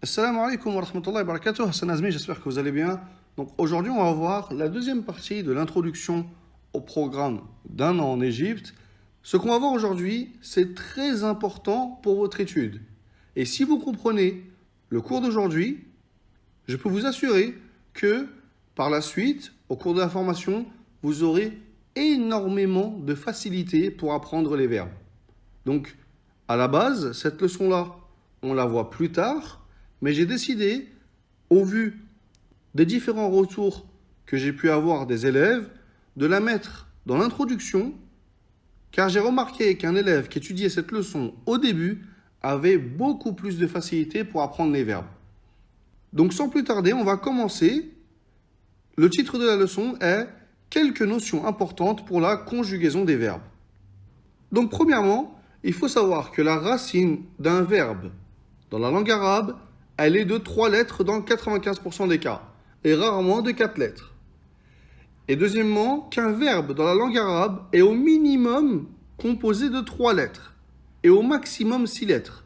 Assalamu alaikum wa rahmatullahi wa barakatuh. Hassan Azmi, j'espère que vous allez bien. Donc aujourd'hui, on va voir la deuxième partie de l'introduction au programme d'un an en Égypte. Ce qu'on va voir aujourd'hui, c'est très important pour votre étude. Et si vous comprenez le cours d'aujourd'hui, je peux vous assurer que par la suite, au cours de la formation, vous aurez énormément de facilité pour apprendre les verbes. Donc, à la base, cette leçon-là, on la voit plus tard. Mais j'ai décidé, au vu des différents retours que j'ai pu avoir des élèves, de la mettre dans l'introduction, car j'ai remarqué qu'un élève qui étudiait cette leçon au début avait beaucoup plus de facilité pour apprendre les verbes. Donc sans plus tarder, on va commencer. Le titre de la leçon est « Quelques notions importantes pour la conjugaison des verbes ». Donc premièrement, il faut savoir que la racine d'un verbe dans la langue arabe, elle est de 3 lettres dans 95% des cas, et rarement de 4 lettres. Et deuxièmement, qu'un verbe dans la langue arabe est au minimum composé de 3 lettres, et au maximum 6 lettres.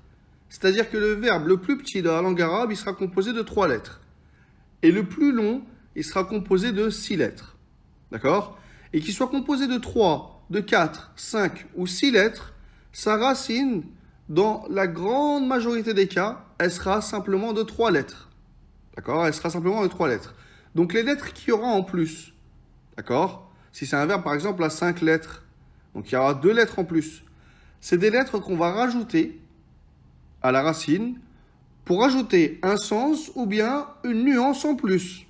C'est-à-dire que le verbe le plus petit dans la langue arabe, il sera composé de 3 lettres. Et le plus long, il sera composé de 6 lettres. D'accord ? Et qu'il soit composé de 3, de 4, 5 ou 6 lettres, sa racine, dans la grande majorité des cas, elle sera simplement de 3 lettres. D'accord ? Elle sera simplement de 3 lettres. Donc les lettres qu'il y aura en plus, d'accord ? Si c'est un verbe par exemple à 5 lettres, donc il y aura 2 lettres en plus. C'est des lettres qu'on va rajouter à la racine pour ajouter un sens ou bien une nuance en plus.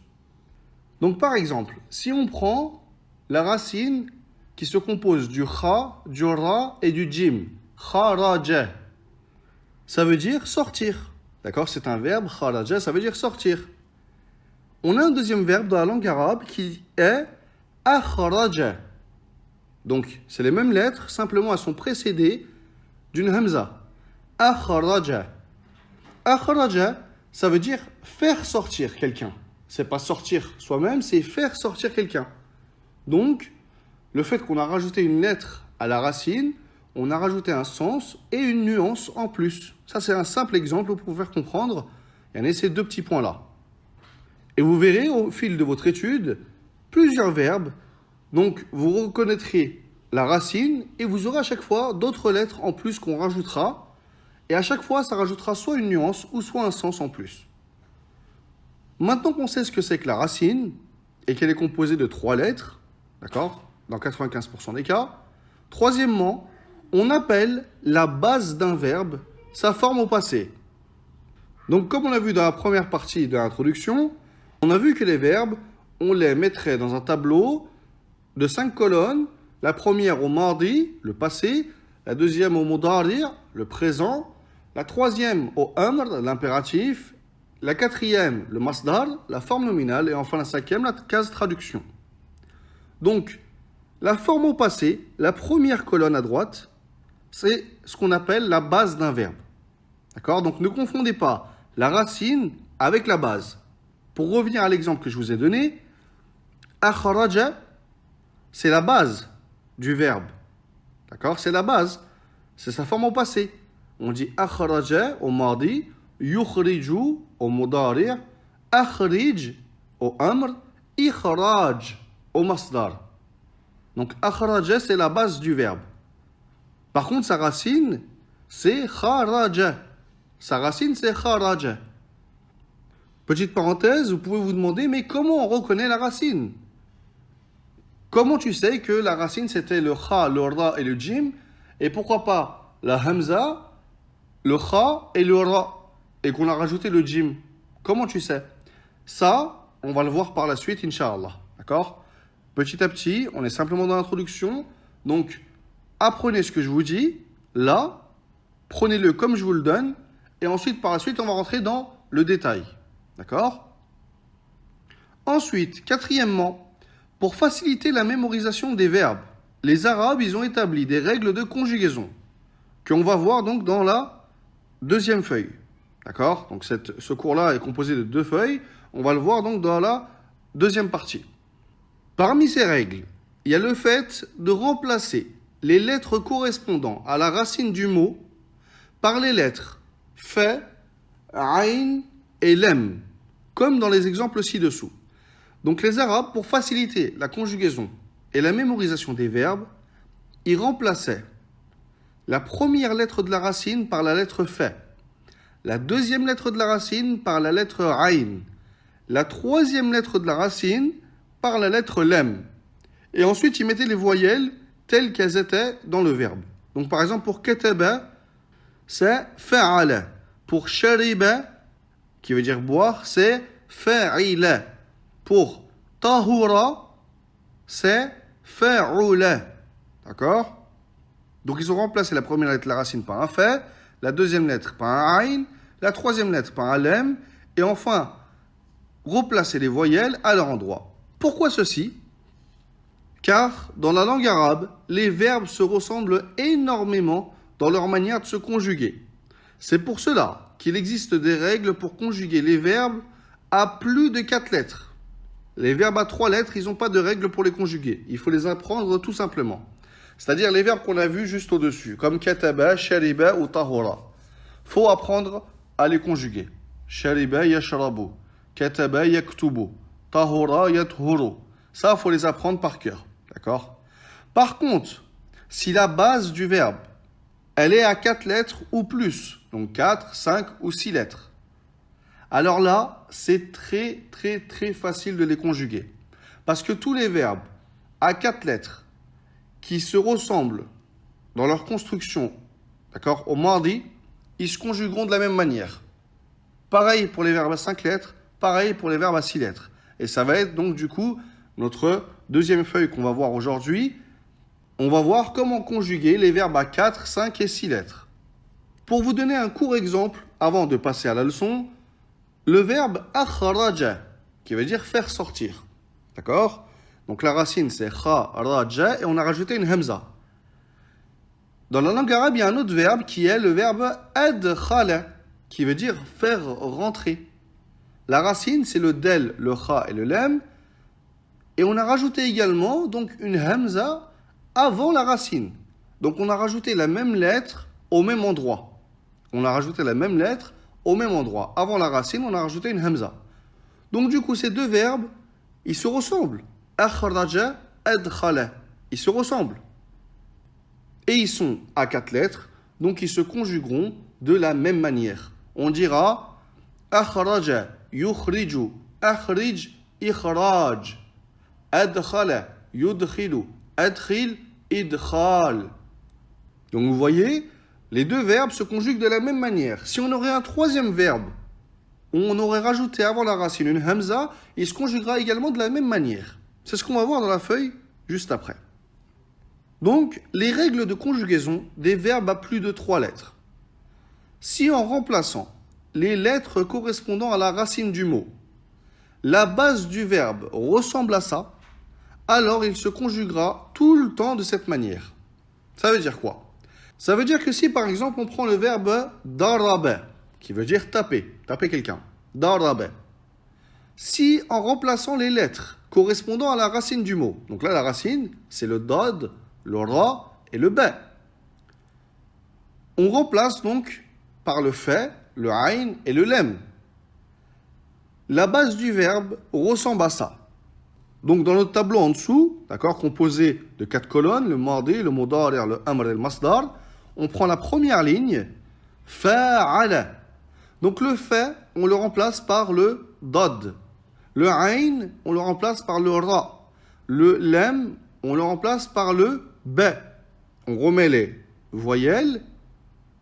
Donc par exemple, si on prend la racine qui se compose du kha, du ra et du jim, kharaja, ça veut dire sortir. D'accord ? C'est un verbe, kharaja, ça veut dire sortir. On a un deuxième verbe dans la langue arabe qui est akhraja. Donc, c'est les mêmes lettres, simplement elles sont précédées d'une hamza. Akhraja. Akhraja, ça veut dire faire sortir quelqu'un. C'est pas sortir soi-même, c'est faire sortir quelqu'un. Donc, le fait qu'on a rajouté une lettre à la racine, on a rajouté un sens et une nuance en plus. Ça, c'est un simple exemple pour vous faire comprendre. Il y en a ces deux petits points-là. Et vous verrez au fil de votre étude plusieurs verbes. Donc, vous reconnaîtrez la racine et vous aurez à chaque fois d'autres lettres en plus qu'on rajoutera. Et à chaque fois, ça rajoutera soit une nuance ou soit un sens en plus. Maintenant qu'on sait ce que c'est que la racine et qu'elle est composée de 3 lettres, d'accord, dans 95% des cas, troisièmement, on appelle la base d'un verbe sa forme au passé. Donc, comme on a vu dans la première partie de l'introduction, on a vu que les verbes, on les mettrait dans un tableau de 5 colonnes. La première au mardi, le passé. La deuxième au mudari, le présent. La troisième au amr, l'impératif. La quatrième, le masdar, la forme nominale. Et enfin la cinquième, la case traduction. Donc, la forme au passé, la première colonne à droite, c'est ce qu'on appelle la base d'un verbe. D'accord ? Donc ne confondez pas la racine avec la base. Pour revenir à l'exemple que je vous ai donné, akhraja, c'est la base du verbe. D'accord ? C'est la base. C'est sa forme au passé. On dit akhraja au mardi, yukhriju au mudari, akhrij au amr, ikhraj au masdar. Donc akhraja, c'est la base du verbe. Par contre, sa racine, c'est kharaja. Sa racine, c'est kharaja. Petite parenthèse, vous pouvez vous demander, mais comment on reconnaît la racine ? Comment tu sais que la racine, c'était le kha, le ra et le jim, et pourquoi pas la hamza, le kha et le ra, et qu'on a rajouté le jim ? Comment tu sais ? Ça, on va le voir par la suite, Inch'Allah. D'accord ? Petit à petit, on est simplement dans l'introduction, donc apprenez ce que je vous dis, là, prenez-le comme je vous le donne, et ensuite, par la suite, on va rentrer dans le détail. D'accord ? Ensuite, quatrièmement, pour faciliter la mémorisation des verbes, les Arabes, ils ont établi des règles de conjugaison, qu'on va voir donc dans la deuxième feuille. D'accord ? Donc ce cours-là est composé de 2 feuilles, on va le voir donc dans la deuxième partie. Parmi ces règles, il y a le fait de remplacer les lettres correspondant à la racine du mot par les lettres fa, aïn et lem, comme dans les exemples ci-dessous. Donc les Arabes, pour faciliter la conjugaison et la mémorisation des verbes, ils remplaçaient la première lettre de la racine par la lettre fa, la deuxième lettre de la racine par la lettre aïn, la troisième lettre de la racine par la lettre lem. Et ensuite, ils mettaient les voyelles telles qu'elles étaient dans le verbe. Donc par exemple, pour kataba, c'est fa'ala. Pour shariba, qui veut dire boire, c'est fa'ila. Pour tahura, c'est fa'ula. D'accord? Donc ils ont remplacé la première lettre de la racine par un fa, la deuxième lettre par un aïn, la troisième lettre par un lem, et enfin, replacer les voyelles à leur endroit. Pourquoi ceci? Car dans la langue arabe, les verbes se ressemblent énormément dans leur manière de se conjuguer. C'est pour cela qu'il existe des règles pour conjuguer les verbes à plus de 4 lettres. Les verbes à 3 lettres, ils n'ont pas de règles pour les conjuguer. Il faut les apprendre tout simplement. C'est-à-dire les verbes qu'on a vus juste au-dessus, comme kataba, shariba ou tahura. Il faut apprendre à les conjuguer. Shariba yashrabu, kataba yaktubu, tahura yathuru. Ça, il faut les apprendre par cœur. D'accord? Par contre, si la base du verbe, elle est à 4 lettres ou plus, donc 4, 5 ou 6 lettres, alors là, c'est très, très, très facile de les conjuguer. Parce que tous les verbes à 4 lettres qui se ressemblent dans leur construction, d'accord, au mardi, ils se conjugueront de la même manière. Pareil pour les verbes à 5 lettres, pareil pour les verbes à 6 lettres. Et ça va être donc du coup notre deuxième feuille qu'on va voir aujourd'hui. On va voir comment conjuguer les verbes à 4, 5 et 6 lettres. Pour vous donner un court exemple, avant de passer à la leçon, le verbe akhraja, qui veut dire faire sortir. D'accord? Donc la racine c'est kharaja et on a rajouté une hamza. Dans la langue arabe, il y a un autre verbe qui est le verbe adkhala, qui veut dire faire rentrer. La racine c'est le del, le kha et le lam. Et on a rajouté également donc une hamza avant la racine. Donc on a rajouté la même lettre au même endroit. On a rajouté la même lettre au même endroit. Avant la racine, on a rajouté une hamza. Donc du coup, ces deux verbes, ils se ressemblent. Akhraja, adkhala. Ils se ressemblent. Et ils sont à 4 lettres, donc ils se conjugueront de la même manière. On dira akhraja, yukhriju, akhrij, ikhraj. Adkhala, yudkhilu, adkhil, idkhal. Donc vous voyez, les deux verbes se conjuguent de la même manière. Si on aurait un troisième verbe, on aurait rajouté avant la racine une hamza, il se conjuguera également de la même manière. C'est ce qu'on va voir dans la feuille juste après. Donc, les règles de conjugaison des verbes à plus de 3 lettres. Si en remplaçant les lettres correspondant à la racine du mot, la base du verbe ressemble à ça, alors il se conjuguera tout le temps de cette manière. Ça veut dire quoi? Ça veut dire que si par exemple on prend le verbe daraba, qui veut dire taper quelqu'un, daraba, si en remplaçant les lettres correspondant à la racine du mot, donc là la racine c'est le dad, le ra et le ba, on remplace donc par le fa, le aïn et le lem. La base du verbe ressemble à ça. Donc dans notre tableau en dessous, d'accord, composé de 4 colonnes, le mardi, le mudari', le amr et le masdar, on prend la première ligne, fa'ala. Donc le fa, on le remplace par le dad. Le ayn, on le remplace par le ra. Le lam, on le remplace par le ba. On remet les voyelles,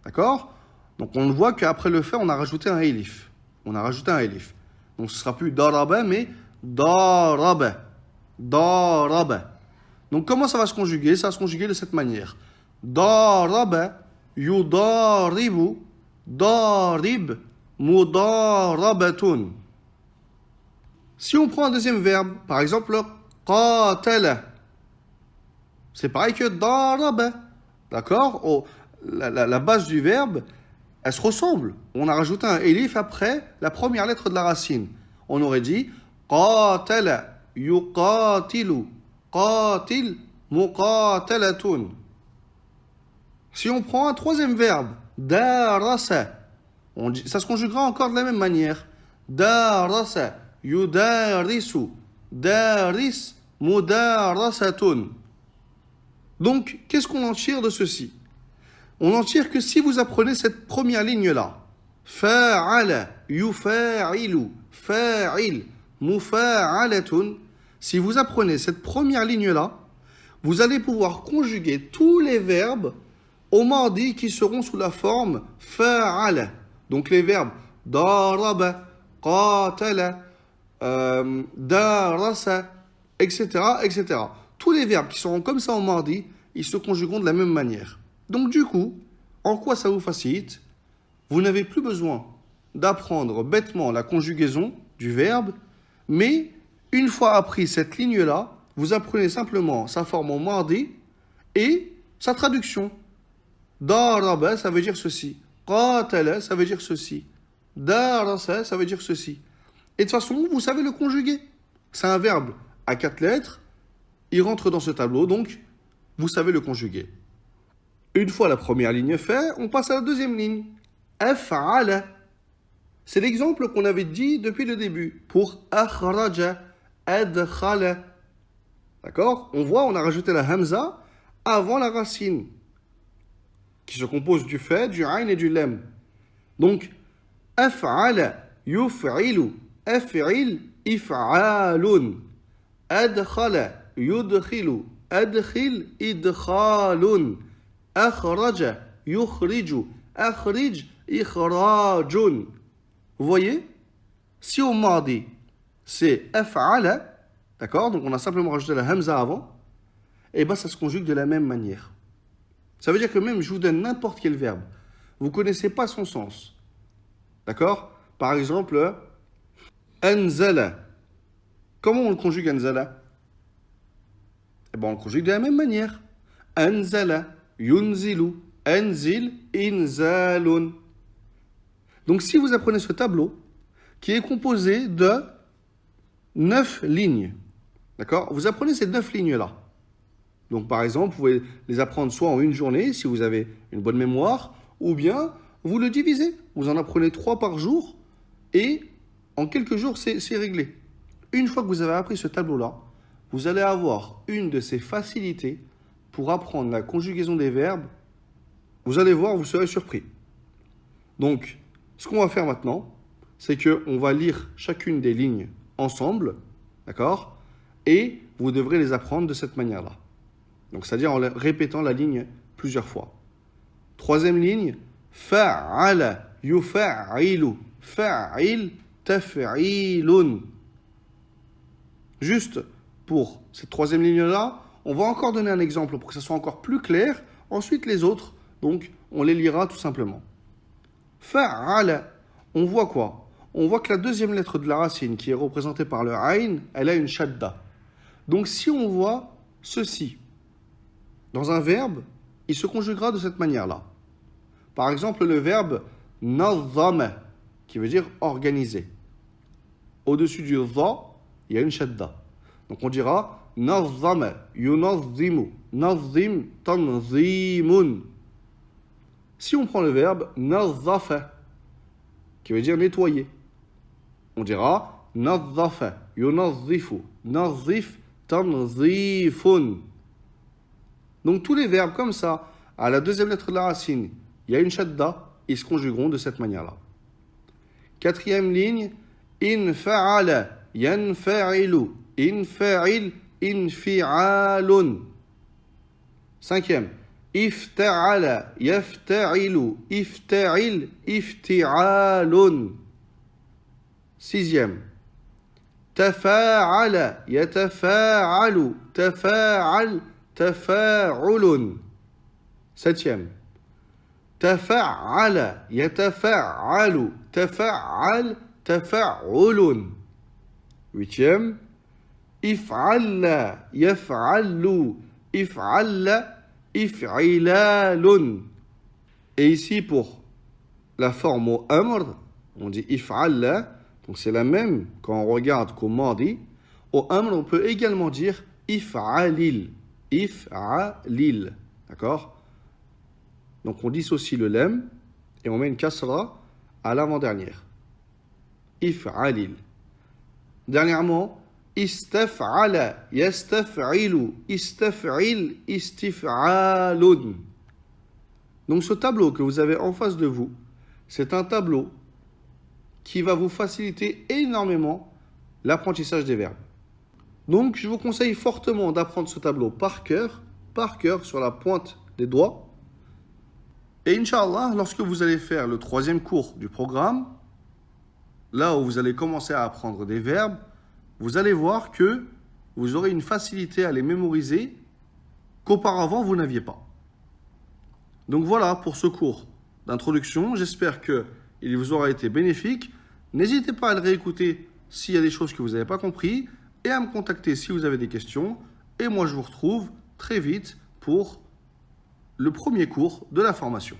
d'accord? Donc on voit qu'après le fa, on a rajouté un elif. Donc ce sera plus daraba, mais daraba. Daraba. Donc comment ça va se conjuguer? Ça va se conjuguer de cette manière. Daraba, yudaribu, darib, mudarabatun. Si on prend un deuxième verbe, par exemple, qatala, c'est pareil que daraba. D'accord? La base du verbe, elle se ressemble. On a rajouté un elif après la première lettre de la racine. On aurait dit qatala. Yuqatilu, qatil, muqatalatun. Si on prend un troisième verbe, darasa, ça se conjuguera encore de la même manière. درس يدارس دارس مدارسة. Donc, qu'est-ce qu'on en tire de ceci? On en tire que si vous apprenez cette première ligne-là, fa'ala, yufa'ilu, fa'il, mufa'alatun, si vous apprenez cette première ligne-là, vous allez pouvoir conjuguer tous les verbes au mardi qui seront sous la forme fa'ala. Donc les verbes daraba, qatala, darasa, etc., etc. Tous les verbes qui seront comme ça au mardi, ils se conjugueront de la même manière. Donc du coup, en quoi ça vous facilite? Vous n'avez plus besoin d'apprendre bêtement la conjugaison du verbe, mais une fois appris cette ligne-là, vous apprenez simplement sa forme au mardi et sa traduction. Daraba, ça veut dire ceci. Qatala, ça veut dire ceci. Darasa, ça veut dire ceci. Et de toute façon, vous savez le conjuguer. C'est un verbe à 4 lettres. Il rentre dans ce tableau, donc vous savez le conjuguer. Une fois la première ligne faite, on passe à la deuxième ligne. Af'ala. C'est l'exemple qu'on avait dit depuis le début. Pour akhraja, adkhala. D'accord? On voit, on a rajouté la hamza avant la racine, qui se compose du fait, du ayn et du lem. Donc, af'ala, yuf'ilu, af'il, if'alun. Adkhala, yudkhilu, adkhil, idkhalun. Akhraja, yukhriju, akhrij, ikhrajun. Vous voyez? Si au mardi, c'est af'ala, d'accord? Donc on a simplement rajouté la hamza avant, et bien ça se conjugue de la même manière. Ça veut dire que même je vous donne n'importe quel verbe, vous ne connaissez pas son sens. D'accord? Par exemple, anzala. Comment on le conjugue anzala? Eh bien on le conjugue de la même manière. Anzala, yunzilu, anzil, inzalun. Donc si vous apprenez ce tableau, qui est composé de 9 lignes, d'accord? Vous apprenez ces 9 lignes-là. Donc par exemple, vous pouvez les apprendre soit en une journée, si vous avez une bonne mémoire, ou bien vous le divisez. Vous en apprenez 3 par jour, et en quelques jours, c'est réglé. Une fois que vous avez appris ce tableau-là, vous allez avoir une de ces facilités pour apprendre la conjugaison des verbes. Vous allez voir, vous serez surpris. Donc, ce qu'on va faire maintenant, c'est qu'on va lire chacune des lignes ensemble, d'accord? Et vous devrez les apprendre de cette manière-là. Donc, c'est-à-dire en répétant la ligne plusieurs fois. Troisième ligne, fa'ala, yufa'ilu, fa'il, taf'ilun. Juste pour cette troisième ligne-là, on va encore donner un exemple pour que ça soit encore plus clair. Ensuite, les autres, donc, on les lira tout simplement. Fa'ala, on voit quoi? On voit que la deuxième lettre de la racine, qui est représentée par le ayn, elle a une shadda. Donc, si on voit ceci dans un verbe, il se conjuguera de cette manière-là. Par exemple, le verbe nazama, qui veut dire organiser. Au-dessus du dha, il y a une shadda. Donc on dira nazama, yunazzimu, nazzim, tanzimun. Si on prend le verbe nazzafa, qui veut dire nettoyer, on dira nazzafa, yunazzifu, nazzif, tanzifun. Donc tous les verbes comme ça, à la deuxième lettre de la racine, il y a une shadda, ils se conjugueront de cette manière-là. Quatrième ligne, infa'ala, yanfa'ilu, infa'il, infi'alun. Cinquième, ifta'ala, yafta'ilu, ifta'il, ifti'alun. Sixième, tafa'ala, yatafa'alu, tafa'al, tafa'ulun. Septième, tafa'ala, yatafa'alu, tafa'al, tafa'ulun. Huitième, if'alla, yaf'allu, if'alla, if'ilalun. Et ici, pour la forme au amr, on dit if'alla, donc c'est la même quand on regarde qu'au mardi. Au amr, on peut également dire if'alil, if'alil, d'accord? Donc on dissocie le lem et on met une kasra à l'avant-dernière. if'alil. Dernièrement, istaf'ala, yastaf'ilu, istaf'il, istif'alun. Donc ce tableau que vous avez en face de vous, c'est un tableau qui va vous faciliter énormément l'apprentissage des verbes. Donc je vous conseille fortement d'apprendre ce tableau par cœur sur la pointe des doigts. Et Inch'Allah, lorsque vous allez faire le 3e cours du programme, là où vous allez commencer à apprendre des verbes, vous allez voir que vous aurez une facilité à les mémoriser qu'auparavant vous n'aviez pas. Donc voilà pour ce cours d'introduction. J'espère qu'il vous aura été bénéfique. N'hésitez pas à le réécouter s'il y a des choses que vous n'avez pas compris et à me contacter si vous avez des questions. Et moi, je vous retrouve très vite pour le premier cours de la formation.